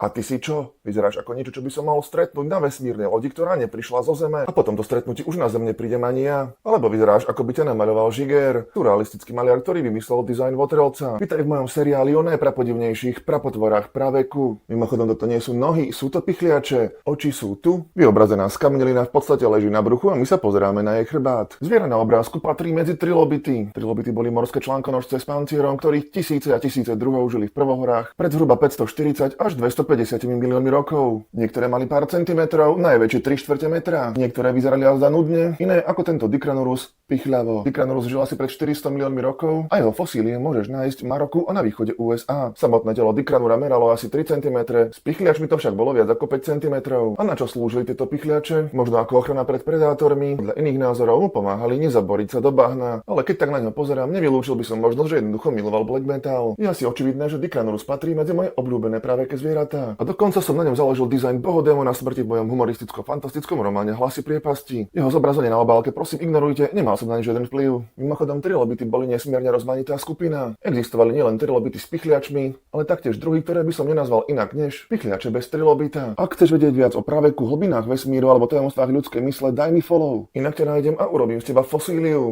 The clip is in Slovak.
A ty si čo? Vyzeráš ako niečo, čo by som mal stretnúť na vesmírnej lodi, ktorá neprišla zo Zeme. A potom to stretnutí už na Zem neprídem ani ja. Alebo vyzeráš, ako by ťa namaľoval Žiger, surrealistický maliar, ktorý vymyslel dizajn Votrelca. Vítaj v mojom seriáli o najprapodivnejších prapotvorách praveku. Mimochodom, toto nie sú nohy, sú to pichliače. Oči sú tu. Vyobrazená skamenelina v podstate leží na bruchu a my sa pozeráme na jej chrbát. Zviera na obrázku patrí medzi trilobity. Trilobity boli morské článkonožce s pancierom, ktorých tisíce a tisíce druhov žili v prvohorách pred zhruba 540 až 250 miliónmi rokov. Niektoré mali pár centimetrov, najväčšie 3/4 metra. Niektoré vyzerali azda nudne, iné ako tento Dicranurus pichľavo. Dicranurus žil asi pred 400 miliónmi rokov a jeho fosílie môžeš nájsť v Maroku a na východe USA. Samotné telo Dicranura meralo asi 3 cm, s pichliačmi to však bolo viac ako 5 cm. A na čo slúžili tieto pichliače? Možno ako ochrana pred predátormi. Podľa iných názorov mu pomáhali nezaboriť sa do bahna, ale keď tak na ňo pozerám, nevylúčil by som možnosť, že jednoducho miloval black metal. Je asi očividné, že Dicranurus patrí medzi moje obľúbené praveké zvieratá. A dokonca som na ňom založil dizajn bohodémona smrti v mojom humoristicko-fantastickom románe Hlasy priepasti. Jeho zobrazenie na obálke prosím ignorujte, nemal som na ne žiaden vplyv. Mimochodom, trilobity boli nesmierne rozmanitá skupina. Existovali nielen trilobity s pichliačmi, ale taktiež druhy, ktoré by som nenazval inak než pichliače bez trilobita. Ak chceš vedieť viac o praveku, hlbinách vesmíru alebo tajomstvách ľudskej mysle, daj mi follow. Inak ťa nájdem a urobím z teba fosíliu.